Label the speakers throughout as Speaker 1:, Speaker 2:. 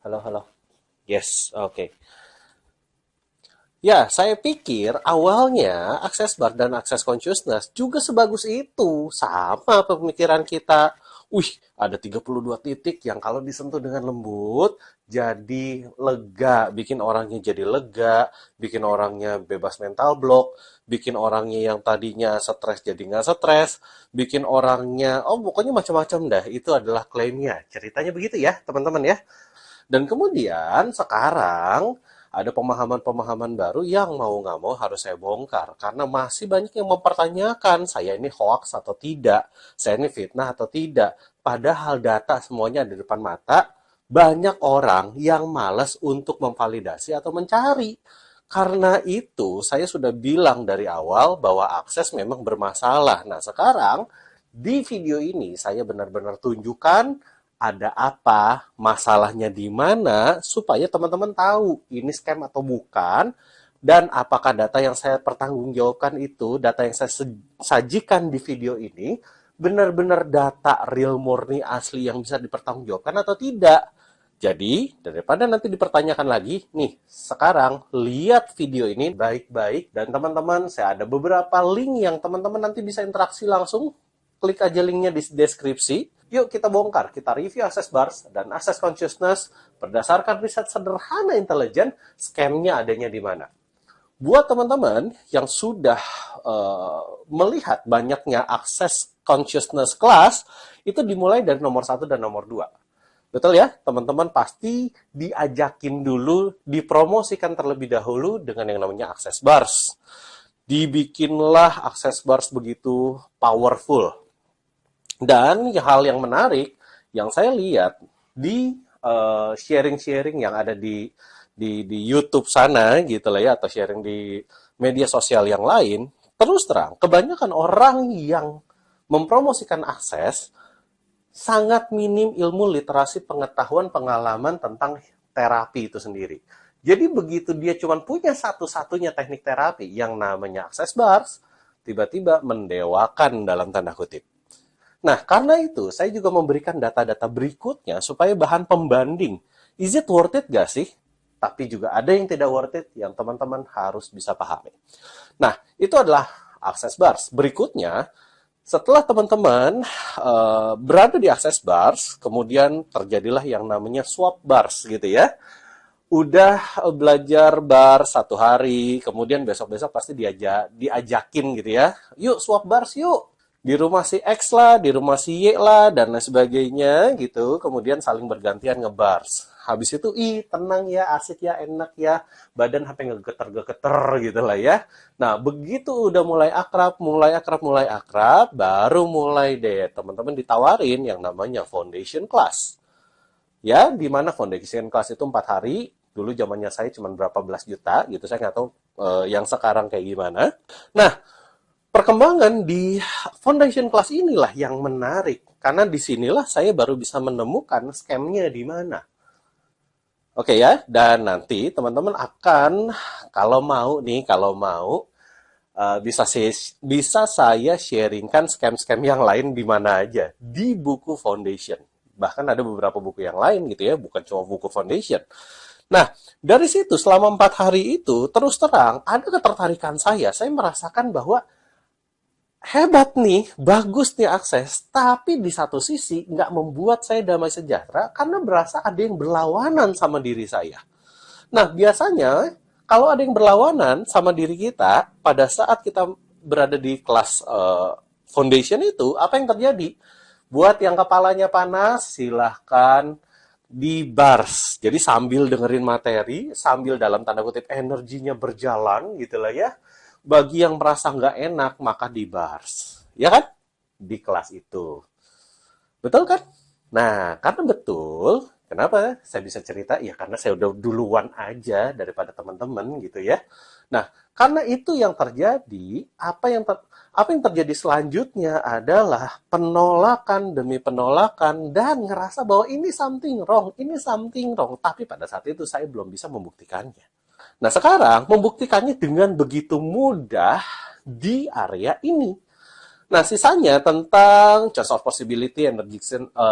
Speaker 1: Halo, halo. Yes, oke. Ya, saya pikir awalnya akses bar dan akses consciousness juga sebagus itu. Sama pemikiran kita. Wih, ada 32 titik yang kalau disentuh dengan lembut, jadi lega. Bikin orangnya jadi lega, bikin orangnya bebas mental block, bikin orangnya yang tadinya stres jadi nggak stres, bikin orangnya, oh pokoknya macam-macam dah. Itu adalah klaimnya. Ceritanya begitu ya, teman-teman ya. Dan kemudian sekarang ada pemahaman-pemahaman baru yang mau nggak mau harus saya bongkar. Karena masih banyak yang mempertanyakan, saya ini hoax atau tidak, saya ini fitnah atau tidak. Padahal data semuanya ada di depan mata, banyak orang yang malas untuk memvalidasi atau mencari. Karena itu, saya sudah bilang dari awal bahwa akses memang bermasalah. Nah, sekarang di video ini saya benar-benar tunjukkan ada apa, masalahnya di mana, supaya teman-teman tahu ini scam atau bukan, dan apakah data yang saya pertanggungjawabkan itu, data yang saya sajikan di video ini, benar-benar data real murni asli yang bisa dipertanggungjawabkan atau tidak. Jadi, daripada nanti dipertanyakan lagi, nih, sekarang lihat video ini baik-baik, dan teman-teman, saya ada beberapa link yang teman-teman nanti bisa interaksi langsung. Klik aja linknya di deskripsi. Yuk kita bongkar, kita review access bars dan access consciousness berdasarkan riset sederhana intelijen, scamnya adanya di mana. Buat teman-teman yang sudah melihat banyaknya access consciousness class, itu dimulai dari nomor 1 dan nomor 2. Betul ya, teman-teman pasti diajakin dulu, dipromosikan terlebih dahulu dengan yang namanya access bars. Dibikinlah access bars begitu powerful. Dan hal yang menarik yang saya lihat di sharing-sharing yang ada di YouTube sana gitu lah ya, atau sharing di media sosial yang lain, terus terang kebanyakan orang yang mempromosikan akses sangat minim ilmu, literasi, pengetahuan, pengalaman tentang terapi itu sendiri. Jadi begitu dia cuma punya satu-satunya teknik terapi yang namanya access bars, tiba-tiba mendewakan dalam tanda kutip. Nah, karena itu saya juga memberikan data-data berikutnya supaya bahan pembanding. Is it worth it gak sih? Tapi juga ada yang tidak worth it yang teman-teman harus bisa pahami. Nah, itu adalah access bars. Berikutnya, setelah teman-teman berada di access bars, kemudian terjadilah yang namanya swap bars gitu ya. Udah belajar bar 1 hari, kemudian besok-besok pasti diajakin gitu ya. Yuk swap bars yuk. Di rumah si X lah, di rumah si Y lah, dan lain sebagainya gitu. Kemudian saling bergantian ngebars. Habis itu, tenang ya, asik ya, enak ya. Badan sampai ngegeter-geter gitu lah ya. Nah, begitu udah mulai akrab, baru mulai deh teman-teman ditawarin yang namanya foundation class. Ya, di mana foundation class itu 4 hari. Dulu zamannya saya cuma berapa belas juta gitu, saya nggak tahu yang sekarang kayak gimana. Nah, perkembangan di foundation class inilah yang menarik. Karena disinilah saya baru bisa menemukan scamnya di mana. Oke ya, dan nanti teman-teman akan, kalau mau, bisa saya sharingkan scam-scam yang lain di mana aja. Di buku foundation. Bahkan ada beberapa buku yang lain gitu ya, bukan cuma buku foundation. Nah, dari situ selama 4 hari itu, terus terang, ada ketertarikan saya merasakan bahwa hebat nih, bagus nih akses, tapi di satu sisi nggak membuat saya damai sejahtera karena berasa ada yang berlawanan sama diri saya. Nah, biasanya kalau ada yang berlawanan sama diri kita, pada saat kita berada di kelas foundation itu, apa yang terjadi? Buat yang kepalanya panas, silahkan di bars. Jadi sambil dengerin materi, sambil dalam tanda kutip energinya berjalan gitu lah ya. Bagi yang merasa nggak enak, maka di bars. Ya kan? Di kelas itu. Betul kan? Nah, karena betul, kenapa saya bisa cerita? Ya karena saya udah duluan aja daripada teman-teman gitu ya. Nah, karena itu yang terjadi, apa yang terjadi selanjutnya adalah penolakan demi penolakan dan ngerasa bahwa ini something wrong. Tapi pada saat itu saya belum bisa membuktikannya. Nah, sekarang membuktikannya dengan begitu mudah di area ini. Nah, sisanya tentang choice of possibility, energy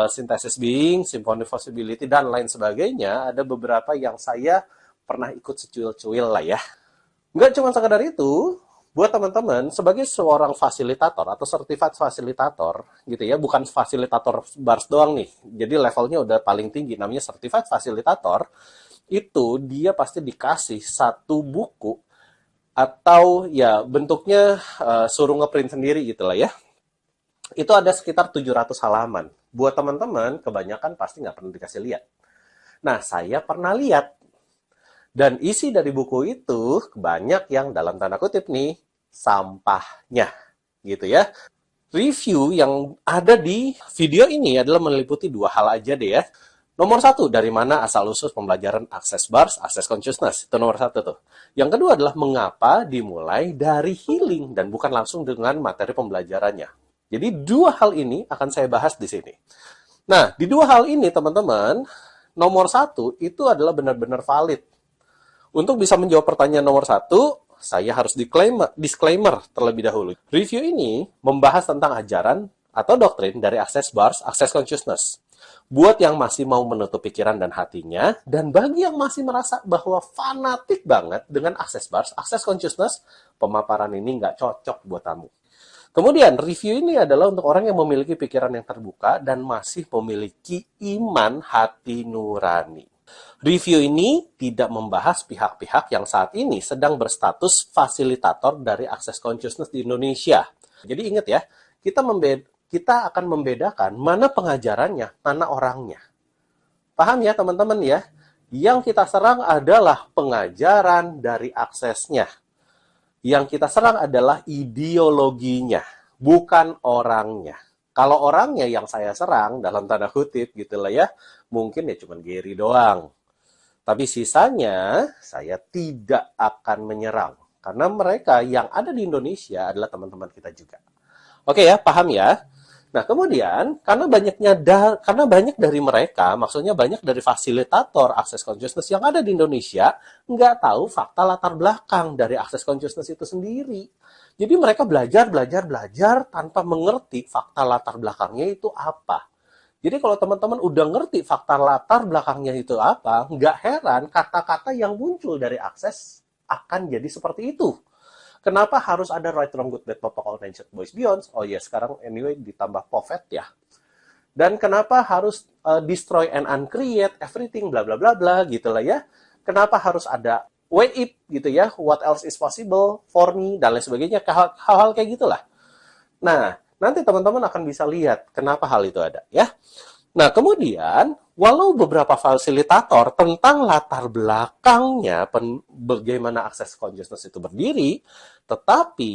Speaker 1: synthesis being, symphony of possibility, dan lain sebagainya, ada beberapa yang saya pernah ikut secuil-cuil lah ya. Nggak cuma sekadar itu, buat teman-teman, sebagai seorang fasilitator atau certified fasilitator, gitu ya, bukan fasilitator bars doang nih, jadi levelnya udah paling tinggi, namanya certified fasilitator, itu dia pasti dikasih satu buku atau ya bentuknya suruh ngeprint sendiri gitu lah ya. Itu ada sekitar 700 halaman. Buat teman-teman, kebanyakan pasti nggak pernah dikasih lihat. Nah, saya pernah lihat. Dan isi dari buku itu banyak yang dalam tanda kutip nih, sampahnya. Gitu ya. Review yang ada di video ini adalah meliputi dua hal aja deh ya. Nomor satu, dari mana asal-usul pembelajaran Access Bars, Access Consciousness. Itu nomor satu tuh. Yang kedua adalah mengapa dimulai dari healing dan bukan langsung dengan materi pembelajarannya. Jadi dua hal ini akan saya bahas di sini. Nah, di dua hal ini teman-teman, nomor satu itu adalah benar-benar valid. Untuk bisa menjawab pertanyaan nomor satu, saya harus disclaimer terlebih dahulu. Review ini membahas tentang ajaran atau doktrin dari Access Bars, Access Consciousness. Buat yang masih mau menutup pikiran dan hatinya, dan bagi yang masih merasa bahwa fanatik banget dengan Access Bars, Access Consciousness, pemaparan ini nggak cocok buat kamu. Kemudian, review ini adalah untuk orang yang memiliki pikiran yang terbuka dan masih memiliki iman hati nurani. Review ini tidak membahas pihak-pihak yang saat ini sedang berstatus fasilitator dari Access Consciousness di Indonesia. Jadi ingat ya, kita akan membedakan mana pengajarannya, mana orangnya. Paham ya teman-teman ya? Yang kita serang adalah pengajaran dari aksesnya. Yang kita serang adalah ideologinya, bukan orangnya. Kalau orangnya yang saya serang, dalam tanda kutip gitu lah ya, mungkin ya cuma Gary doang. Tapi sisanya, saya tidak akan menyerang. Karena mereka yang ada di Indonesia adalah teman-teman kita juga. Oke ya, paham ya? Nah, kemudian karena banyak dari mereka, maksudnya banyak dari fasilitator Access Consciousness yang ada di Indonesia, nggak tahu fakta latar belakang dari Access Consciousness itu sendiri. Jadi mereka belajar tanpa mengerti fakta latar belakangnya itu apa. Jadi kalau teman-teman udah ngerti fakta latar belakangnya itu apa, nggak heran kata-kata yang muncul dari Access akan jadi seperti itu. Kenapa harus ada right, wrong, good, bad, all nature, boys, beyond? Oh ya, sekarang anyway ditambah povet ya. Dan kenapa harus destroy and uncreate everything, bla bla bla bla, gitu lah ya. Kenapa harus ada wait it, gitu ya, what else is possible for me, dan lain sebagainya, hal-hal kayak gitulah. Nah, nanti teman-teman akan bisa lihat kenapa hal itu ada, ya. Nah, kemudian, walau beberapa fasilitator tentang latar belakangnya, bagaimana Access Consciousness itu berdiri, tetapi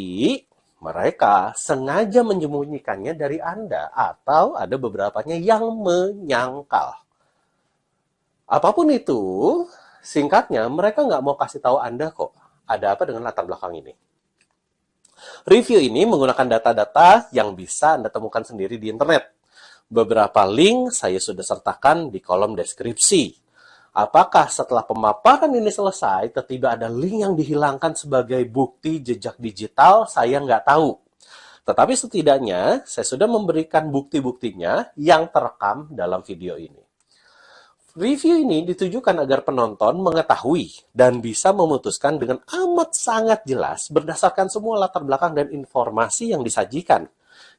Speaker 1: mereka sengaja menyembunyikannya dari Anda, atau ada beberapanya yang menyangkal. Apapun itu, singkatnya, mereka nggak mau kasih tahu Anda kok, ada apa dengan latar belakang ini. Review ini menggunakan data-data yang bisa Anda temukan sendiri di internet. Beberapa link saya sudah sertakan di kolom deskripsi. Apakah setelah pemaparan ini selesai, tiba-tiba ada link yang dihilangkan sebagai bukti jejak digital, saya nggak tahu. Tetapi setidaknya, saya sudah memberikan bukti-buktinya yang terekam dalam video ini. Review ini ditujukan agar penonton mengetahui dan bisa memutuskan dengan amat sangat jelas berdasarkan semua latar belakang dan informasi yang disajikan.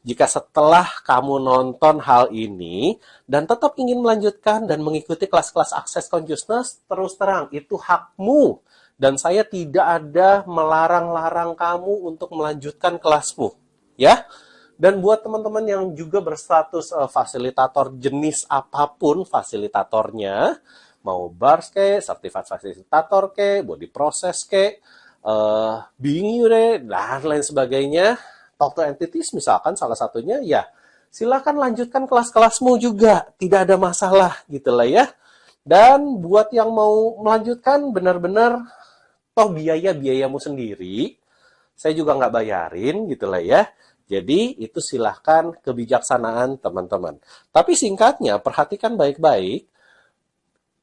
Speaker 1: Jika setelah kamu nonton hal ini dan tetap ingin melanjutkan dan mengikuti kelas-kelas Access Consciousness, terus terang, itu hakmu. Dan saya tidak ada melarang-larang kamu untuk melanjutkan kelasmu. Ya. Dan buat teman-teman yang juga berstatus fasilitator jenis apapun fasilitatornya, mau bars ke, certified fasilitator ke, body process ke, being dan lain sebagainya, talk to entities misalkan salah satunya, ya silakan lanjutkan kelas-kelasmu juga, tidak ada masalah gitu lah ya. Dan buat yang mau melanjutkan benar-benar toh biayamu sendiri, saya juga nggak bayarin gitu lah ya. Jadi itu silahkan kebijaksanaan teman-teman. Tapi singkatnya, perhatikan baik-baik,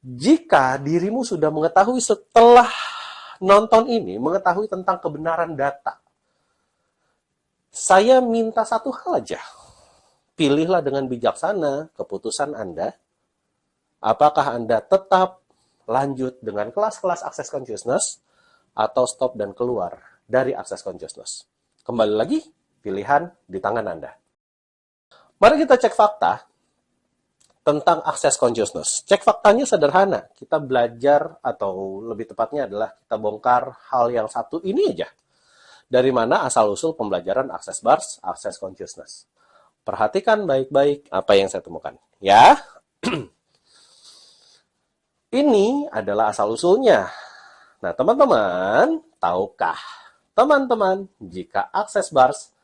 Speaker 1: jika dirimu sudah mengetahui setelah nonton ini, mengetahui tentang kebenaran data, Saya minta satu hal aja. Pilihlah dengan bijaksana keputusan Anda. Apakah Anda tetap lanjut dengan kelas-kelas Access Consciousness atau stop dan keluar dari Access Consciousness. Kembali lagi, pilihan di tangan Anda. Mari kita cek fakta tentang Access Consciousness. Cek faktanya sederhana. Kita belajar, atau lebih tepatnya adalah kita bongkar hal yang satu ini aja. Dari mana asal-usul pembelajaran Access Bars, Access Consciousness. Perhatikan baik-baik apa yang saya temukan. Ya, ini adalah asal-usulnya. Nah, teman-teman, tahukah teman-teman jika Access Bars,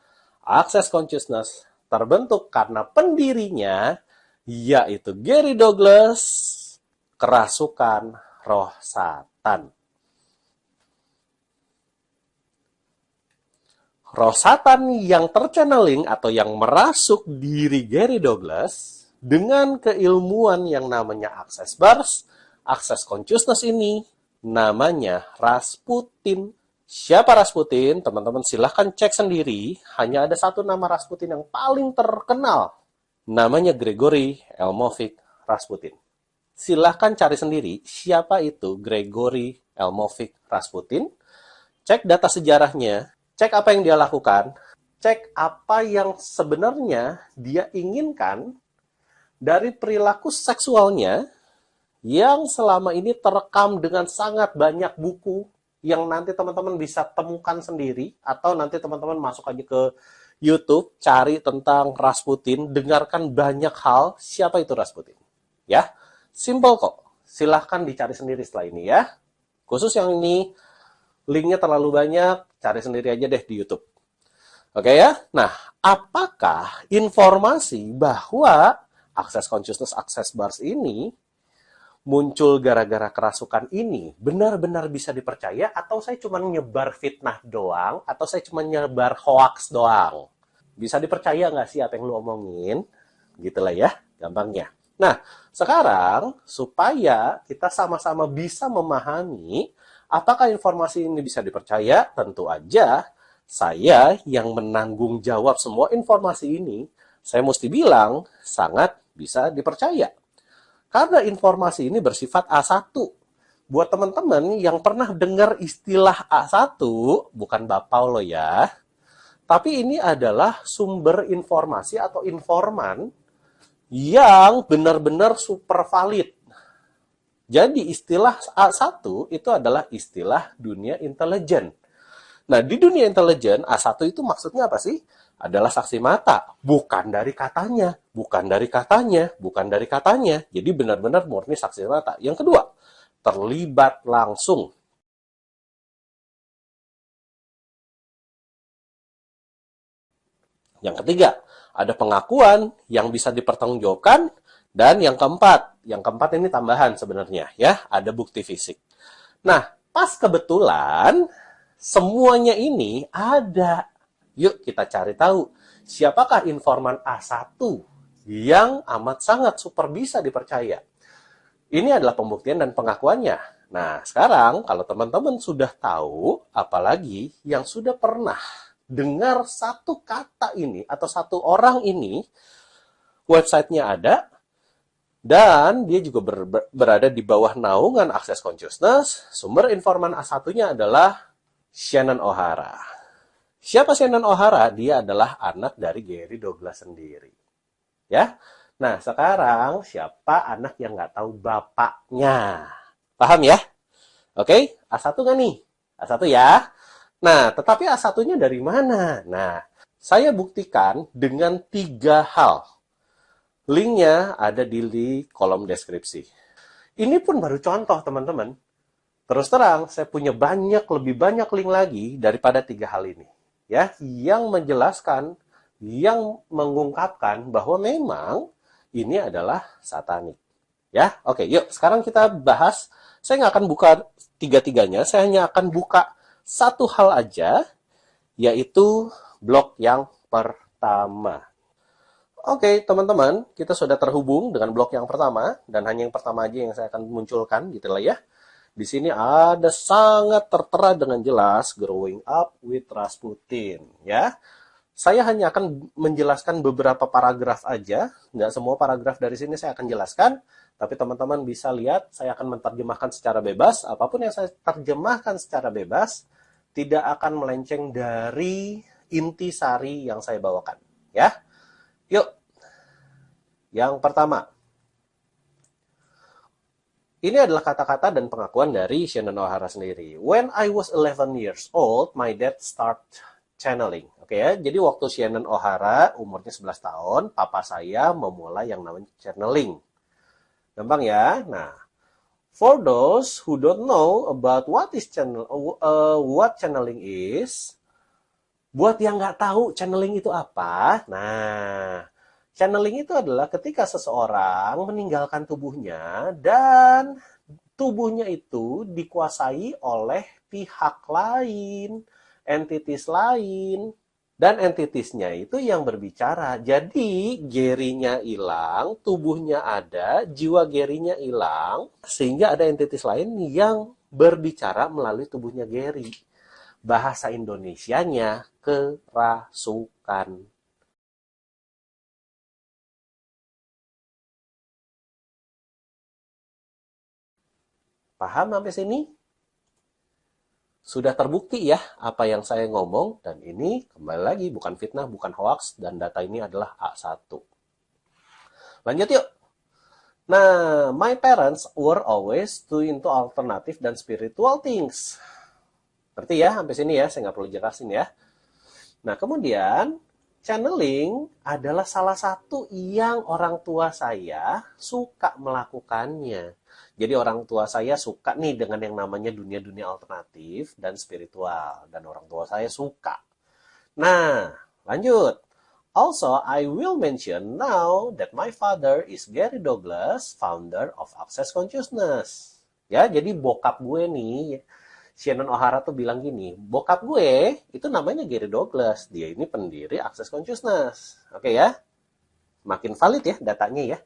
Speaker 1: Access Consciousness terbentuk karena pendirinya, yaitu Gary Douglas, kerasukan roh Satan. Roh Satan yang terchanneling atau yang merasuk diri Gary Douglas dengan keilmuan yang namanya Access Bars, Access Consciousness ini namanya Rasputin. Siapa Rasputin? Teman-teman silahkan cek sendiri. Hanya ada satu nama Rasputin yang paling terkenal. Namanya Gregory Elmovich Rasputin. Silahkan cari sendiri siapa itu Gregory Elmovich Rasputin. Cek data sejarahnya. Cek apa yang dia lakukan. Cek apa yang sebenarnya dia inginkan dari perilaku seksualnya yang selama ini terekam dengan sangat banyak buku yang nanti teman-teman bisa temukan sendiri, atau nanti teman-teman masuk aja ke YouTube, cari tentang Rasputin, dengarkan banyak hal siapa itu Rasputin. Ya, simple kok. Silahkan dicari sendiri setelah ini ya. Khusus yang ini, linknya terlalu banyak, cari sendiri aja deh di YouTube. Oke ya? Nah, apakah informasi bahwa Access Consciousness, Access Bars ini muncul gara-gara kerasukan ini benar-benar bisa dipercaya, atau saya cuma nyebar fitnah doang, atau saya cuma nyebar hoax doang? Bisa dipercaya nggak sih apa yang lu omongin? Gitulah ya, gampangnya. Nah, sekarang supaya kita sama-sama bisa memahami apakah informasi ini bisa dipercaya, tentu aja saya yang menanggung jawab semua informasi ini, saya mesti bilang sangat bisa dipercaya. Karena informasi ini bersifat A1. Buat teman-teman yang pernah dengar istilah A1, bukan Bapak lo ya, tapi ini adalah sumber informasi atau informan yang benar-benar super valid. Jadi istilah A1 itu adalah istilah dunia intelijen. Nah, di dunia intelijen, A1 itu maksudnya apa sih? Adalah saksi mata, bukan dari katanya, bukan dari katanya, bukan dari katanya. Jadi benar-benar murni saksi mata. Yang kedua, terlibat langsung. Yang ketiga, ada pengakuan yang bisa dipertanggungjawabkan. Dan yang keempat ini tambahan sebenarnya ya, ada bukti fisik. Nah, pas kebetulan semuanya ini ada. Yuk kita cari tahu, siapakah informan A1 yang amat sangat super bisa dipercaya. Ini adalah pembuktian dan pengakuannya. Nah, sekarang kalau teman-teman sudah tahu, apalagi yang sudah pernah dengar satu kata ini atau satu orang ini, websitenya ada, dan dia juga berada di bawah naungan Access Consciousness. Sumber informan A1-nya adalah Shannon O'Hara. Siapa Shannon O'Hara? Dia adalah anak dari Gary Douglas sendiri. Ya. Nah, sekarang siapa anak yang nggak tahu bapaknya? Paham ya? Oke, A1 nggak nih? A1 ya. Nah, tetapi A1-nya dari mana? Nah, saya buktikan dengan 3 hal. Linknya ada di kolom deskripsi. Ini pun baru contoh, teman-teman. Terus terang, saya punya lebih banyak link lagi daripada 3 hal ini. Ya, yang menjelaskan, yang mengungkapkan bahwa memang ini adalah satanik. Ya, oke, yuk sekarang kita bahas. Saya nggak akan buka tiga-tiganya, saya hanya akan buka satu hal aja, yaitu blok yang pertama. Oke, teman-teman, kita sudah terhubung dengan blok yang pertama, dan hanya yang pertama aja yang saya akan munculkan, gitu lah ya. Di sini ada sangat tertera dengan jelas Growing Up with Rasputin, ya. Saya hanya akan menjelaskan beberapa paragraf aja, nggak semua paragraf dari sini saya akan jelaskan, tapi teman-teman bisa lihat, saya akan menerjemahkan secara bebas, apapun yang saya terjemahkan secara bebas, tidak akan melenceng dari intisari yang saya bawakan. Ya, yuk, yang pertama. Ini adalah kata-kata dan pengakuan dari Shannon O'Hara sendiri. When I was 11 years old, my dad start channeling. Oke ya, jadi waktu Shannon O'Hara umurnya 11 tahun, papa saya memulai yang namanya channeling. Gampang ya? Nah, for those who don't know about what channeling is, buat yang nggak tahu channeling itu apa, nah, channeling itu adalah ketika seseorang meninggalkan tubuhnya dan tubuhnya itu dikuasai oleh pihak lain, entitas lain, dan entitasnya itu yang berbicara. Jadi, gerinya hilang, tubuhnya ada, jiwa gerinya hilang, sehingga ada entitas lain yang berbicara melalui tubuhnya Geri. Bahasa Indonesianya kerasukan. Paham sampai sini? Sudah terbukti ya apa yang saya ngomong, dan ini kembali lagi bukan fitnah, bukan hoax, dan data ini adalah A1. Lanjut yuk. Nah, my parents were always too into alternative dan spiritual things. Berarti ya, sampai sini ya, saya nggak perlu jelasin ya. Nah, kemudian channeling adalah salah satu yang orang tua saya suka melakukannya. Jadi orang tua saya suka nih dengan yang namanya dunia-dunia alternatif dan spiritual. Dan orang tua saya suka. Nah, lanjut. Also, I will mention now that my father is Gary Douglas, founder of Access Consciousness. Ya, jadi bokap gue nih, Shannon O'Hara tuh bilang gini, bokap gue itu namanya Gary Douglas. Dia ini pendiri Access Consciousness. Oke ya, makin valid ya datanya ya.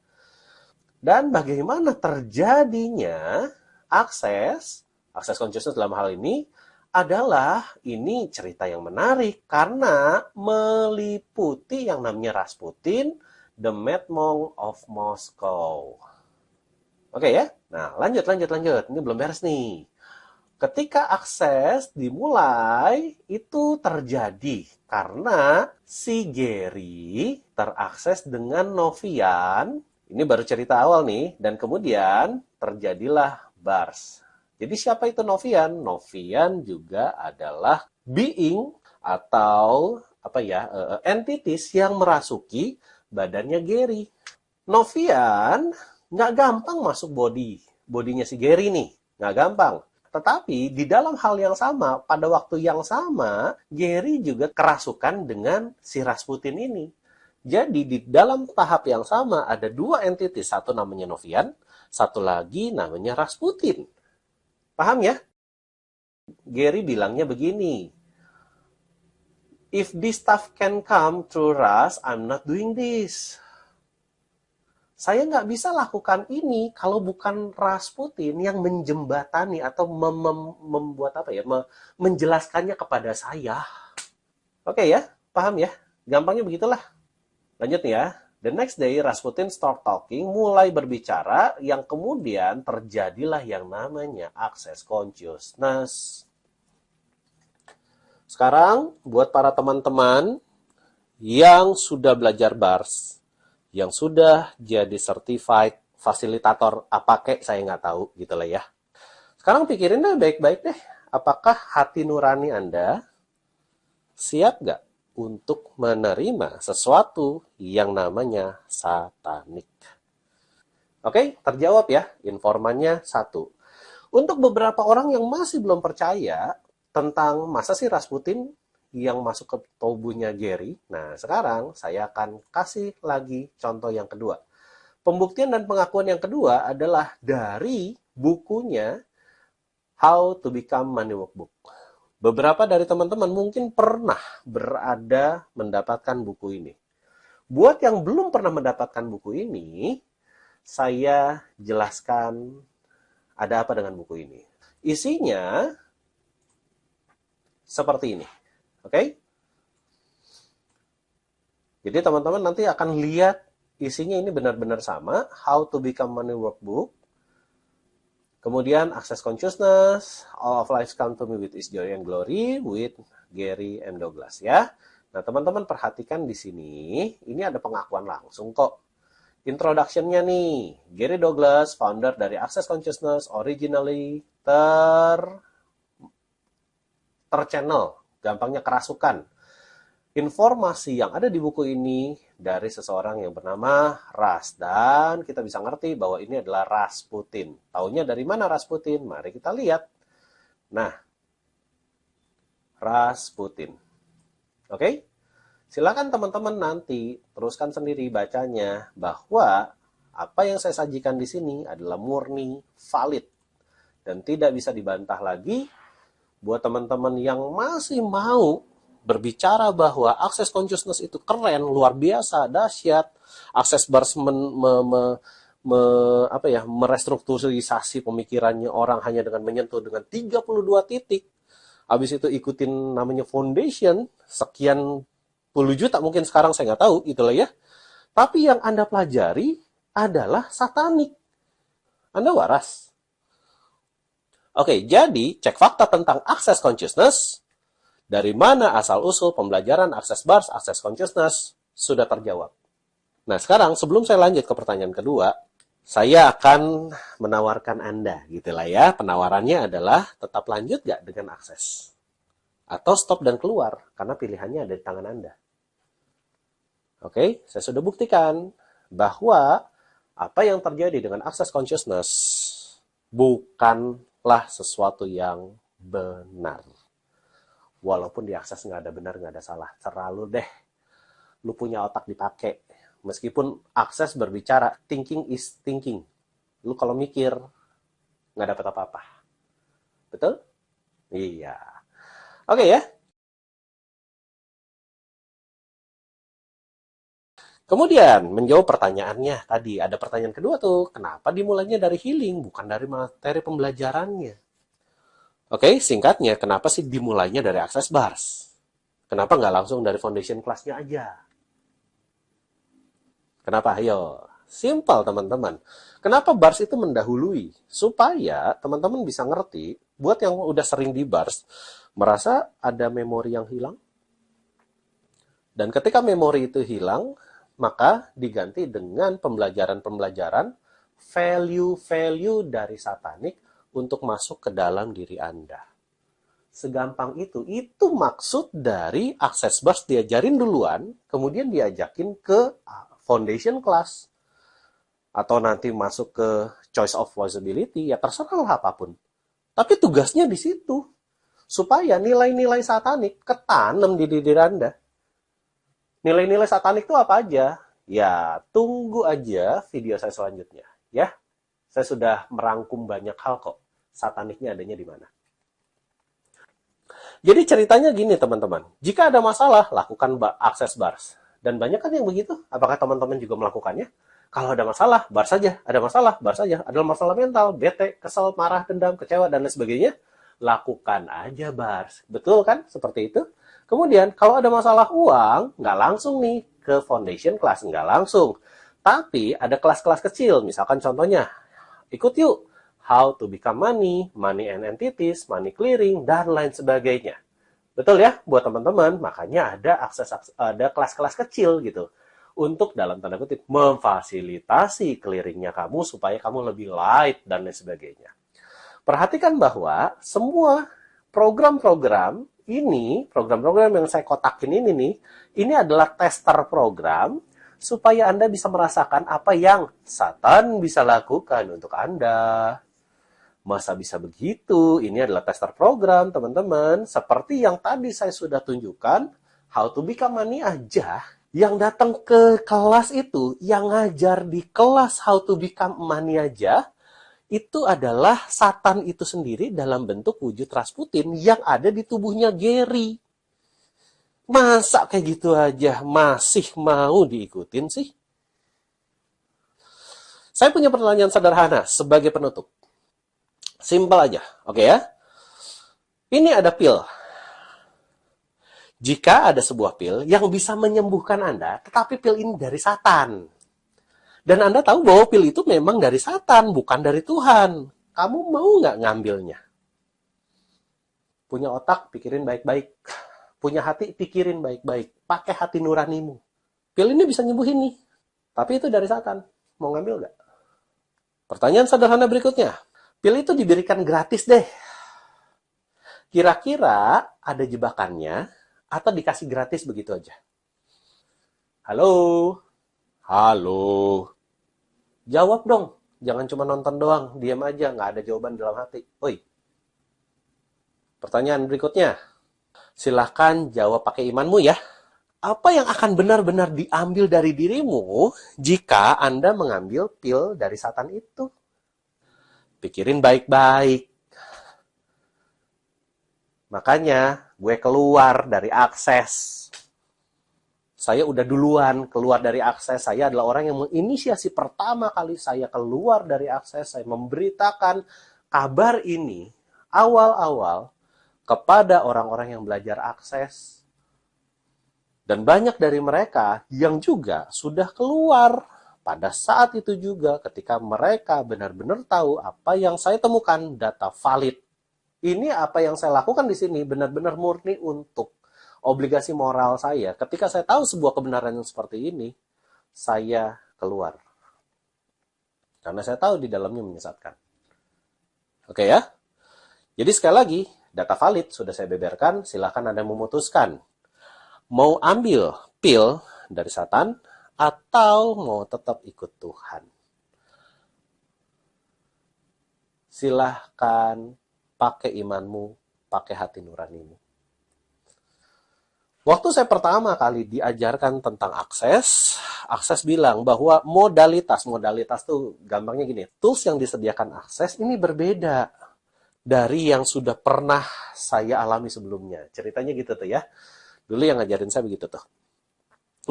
Speaker 1: Dan bagaimana terjadinya akses consciousness dalam hal ini adalah ini cerita yang menarik karena meliputi yang namanya Rasputin, the Mad Monk of Moscow. Oke ya, nah lanjut. Ini belum beres nih. Ketika akses dimulai, itu terjadi karena si Gary terakses dengan Novian. Ini baru cerita awal nih, dan kemudian terjadilah Bars. Jadi siapa itu Novian? Novian juga adalah being atau apa ya, entities yang merasuki badannya Gary. Novian nggak gampang masuk bodinya si Gary nih, nggak gampang. Tetapi di dalam hal yang sama, pada waktu yang sama, Gary juga kerasukan dengan si Rasputin ini. Jadi di dalam tahap yang sama ada dua entitas, satu namanya Novian, satu lagi namanya Rasputin. Paham ya? Gary bilangnya begini, if this stuff can come through Ras, I'm not doing this. Saya nggak bisa lakukan ini kalau bukan Rasputin yang menjembatani atau membuat apa ya, menjelaskannya kepada saya. Oke ya, paham ya? Gampangnya begitulah. Lanjut ya. The next day, Rasputin start talking, mulai berbicara, yang kemudian terjadilah yang namanya access consciousness. Sekarang, buat para teman-teman yang sudah belajar BARS, yang sudah jadi certified fasilitator apa kek saya nggak tahu gitu lah ya. Sekarang pikirin deh baik-baik deh, apakah hati nurani Anda siap nggak untuk menerima sesuatu yang namanya satanik? Oke, terjawab ya, informannya satu. Untuk beberapa orang yang masih belum percaya tentang masa sih Rasputin yang masuk ke tubuhnya Gary, nah sekarang saya akan kasih lagi contoh yang kedua. Pembuktian dan pengakuan yang kedua adalah dari bukunya How to Become Money Workbook. Beberapa dari teman-teman mungkin pernah berada mendapatkan buku ini. Buat yang belum pernah mendapatkan buku ini, saya jelaskan ada apa dengan buku ini. Isinya seperti ini. Oke? Jadi teman-teman nanti akan lihat isinya ini benar-benar sama. How to Become Money Workbook. Kemudian Access Consciousness, All of Life Come to Me with His Joy and Glory, with Gary M. Douglas ya. Nah teman-teman perhatikan di sini, ini ada pengakuan langsung kok. Introduction-nya nih, Gary Douglas, founder dari Access Consciousness, originally terchannel, gampangnya kerasukan. Informasi yang ada di buku ini dari seseorang yang bernama Ras. Dan kita bisa ngerti bahwa ini adalah Rasputin. Taunya dari mana Rasputin? Mari kita lihat. Nah, Rasputin. Oke? Silakan teman-teman nanti teruskan sendiri bacanya bahwa apa yang saya sajikan di sini adalah murni valid dan tidak bisa dibantah lagi. Buat teman-teman yang masih mau berbicara bahwa Access Consciousness itu keren, luar biasa, dahsyat, Access Bars merestrukturisasi pemikirannya orang hanya dengan menyentuh dengan 32 titik. Habis itu ikutin namanya foundation, sekian puluh juta mungkin sekarang saya nggak tahu, itulah ya. Tapi yang Anda pelajari adalah satanik. Anda waras. Oke, jadi cek fakta tentang Access Consciousness. Dari mana asal-usul pembelajaran Access Bars, Access Consciousness sudah terjawab. Nah, sekarang sebelum saya lanjut ke pertanyaan kedua, saya akan menawarkan Anda, gitulah ya. Penawarannya adalah tetap lanjut nggak dengan Access? Atau stop dan keluar, karena pilihannya ada di tangan Anda. Oke, saya sudah buktikan bahwa apa yang terjadi dengan Access Consciousness bukanlah sesuatu yang benar. Walaupun di akses nggak ada benar, nggak ada salah. Terlalu deh. Lu punya otak dipakai. Meskipun akses berbicara, thinking is thinking. Lu kalau mikir, nggak dapat apa-apa. Betul? Iya. Oke ya. Kemudian, menjawab pertanyaannya tadi. Ada pertanyaan kedua tuh. Kenapa dimulainya dari healing, bukan dari materi pembelajarannya? Oke, singkatnya, kenapa sih dimulainya dari Access Bars? Kenapa nggak langsung dari foundation class-nya aja? Kenapa? Ayo, simple teman-teman. Kenapa Bars itu mendahului? Supaya teman-teman bisa ngerti, buat yang udah sering di Bars, merasa ada memori yang hilang. Dan ketika memori itu hilang, maka diganti dengan pembelajaran-pembelajaran, value-value dari satanik, untuk masuk ke dalam diri Anda. Segampang itu. Itu maksud dari Access Bars diajarin duluan, kemudian diajakin ke foundation class. Atau nanti masuk ke choice of possibility, ya terserah apapun. Tapi tugasnya di situ. Supaya nilai-nilai satanik ketanam di diri Anda. Nilai-nilai satanik itu apa aja? Ya, tunggu aja video saya selanjutnya. Ya. Saya sudah merangkum banyak hal kok. Sataniknya adanya di mana. Jadi ceritanya gini teman-teman. Jika ada masalah, lakukan Access Bars. Dan banyak kan yang begitu. Apakah teman-teman juga melakukannya? Kalau ada masalah, Bars saja. Ada masalah, Bars saja. Ada masalah mental, bete, kesel, marah, dendam, kecewa, dan lain sebagainya. Lakukan aja Bars. Betul kan? Seperti itu. Kemudian, kalau ada masalah uang, nggak langsung nih ke foundation class. Nggak langsung. Tapi ada kelas-kelas kecil. Misalkan contohnya, ikut yuk, how to become money, money and entities, money clearing, dan lain sebagainya. Betul ya, buat teman-teman, makanya ada kelas-kelas kecil gitu. Untuk dalam tanda kutip, memfasilitasi clearingnya kamu supaya kamu lebih light dan lain sebagainya. Perhatikan bahwa semua program-program ini, program-program yang saya kotakin ini nih, ini adalah tester program supaya Anda bisa merasakan apa yang Satan bisa lakukan untuk Anda. Masa bisa begitu? Ini adalah tester program, teman-teman. Seperti yang tadi saya sudah tunjukkan, how to become money aja. Yang datang ke kelas itu, yang ngajar di kelas how to become money aja, itu adalah Satan itu sendiri dalam bentuk wujud Rasputin yang ada di tubuhnya Gary. Masa kayak gitu aja masih mau diikutin sih? Saya punya pertanyaan sederhana sebagai penutup. Simpel aja, oke ya? Ini ada pil. Jika ada sebuah pil yang bisa menyembuhkan Anda, tetapi pil ini dari Satan. Dan Anda tahu bahwa pil itu memang dari Satan, bukan dari Tuhan. Kamu mau nggak ngambilnya? Punya otak, pikirin baik-baik. Punya hati, pikirin baik-baik. Pakai hati nuranimu. Pil ini bisa nyembuhin nih. Tapi itu dari Satan. Mau ngambil nggak? Pertanyaan sederhana berikutnya. Pil itu diberikan gratis deh. Kira-kira ada jebakannya atau dikasih gratis begitu aja? Halo? Halo? Jawab dong. Jangan cuma nonton doang. Diam aja. Nggak ada jawaban dalam hati. Oi. Pertanyaan berikutnya. Silahkan jawab pakai imanmu ya. Apa yang akan benar-benar diambil dari dirimu jika Anda mengambil pil dari Satan itu? Pikirin baik-baik. Makanya gue keluar dari akses. Saya udah duluan keluar dari akses. Saya adalah orang yang menginisiasi pertama kali saya keluar dari akses. Saya memberitakan kabar ini awal-awal kepada orang-orang yang belajar akses. Dan banyak dari mereka yang juga sudah keluar pada saat itu juga ketika mereka benar-benar tahu apa yang saya temukan data valid. Ini apa yang saya lakukan di sini benar-benar murni untuk obligasi moral saya. Ketika saya tahu sebuah kebenaran yang seperti ini, saya keluar. Karena saya tahu di dalamnya menyesatkan. Oke ya? Jadi sekali lagi, data valid sudah saya beberkan, silakan Anda memutuskan. Mau ambil pil dari Satan atau mau tetap ikut Tuhan? Silahkan pakai imanmu, pakai hati nuranimu. Waktu saya pertama kali diajarkan tentang akses bilang bahwa modalitas tuh gampangnya gini, tools yang disediakan akses ini berbeda dari yang sudah pernah saya alami sebelumnya. Ceritanya gitu tuh ya. Dulu yang ngajarin saya begitu tuh.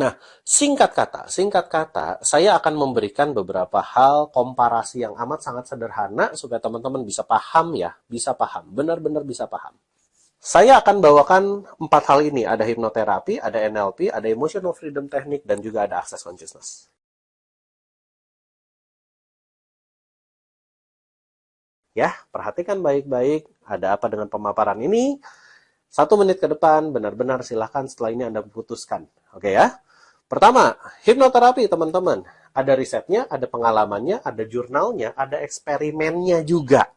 Speaker 1: Nah, singkat kata, saya akan memberikan beberapa hal komparasi yang amat sangat sederhana supaya teman-teman bisa paham ya, benar-benar bisa paham. Saya akan bawakan 4 hal ini, ada hipnoterapi, ada NLP, ada emotional freedom technique, dan juga ada access consciousness. Ya, perhatikan baik-baik ada apa dengan pemaparan ini. 1 menit ke depan, benar-benar silahkan setelah ini Anda putuskan. Oke ya? Pertama, hipnoterapi teman-teman. Ada risetnya, ada pengalamannya, ada jurnalnya, ada eksperimennya juga.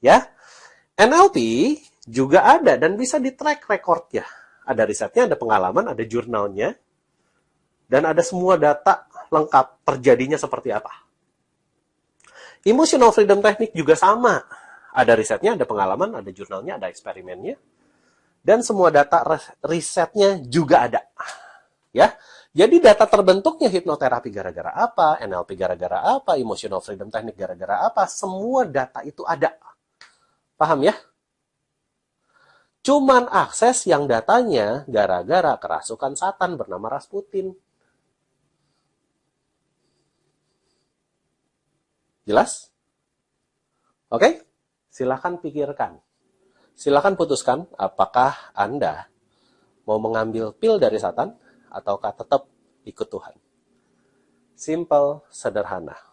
Speaker 1: Ya, NLP juga ada dan bisa di-track recordnya. Ada risetnya, ada pengalaman, ada jurnalnya, dan ada semua data lengkap terjadinya seperti apa. Emotional freedom technique juga sama. Ada risetnya, ada pengalaman, ada jurnalnya, ada eksperimennya. Dan semua data risetnya juga ada. Ya, jadi data terbentuknya hipnoterapi gara-gara apa, NLP gara-gara apa, emotional freedom technique gara-gara apa, semua data itu ada. Paham ya? Cuman akses yang datanya gara-gara kerasukan Satan bernama Rasputin. Jelas? Oke? Silakan pikirkan. Silakan putuskan apakah Anda mau mengambil pil dari Satan ataukah tetap ikut Tuhan. Simple, sederhana.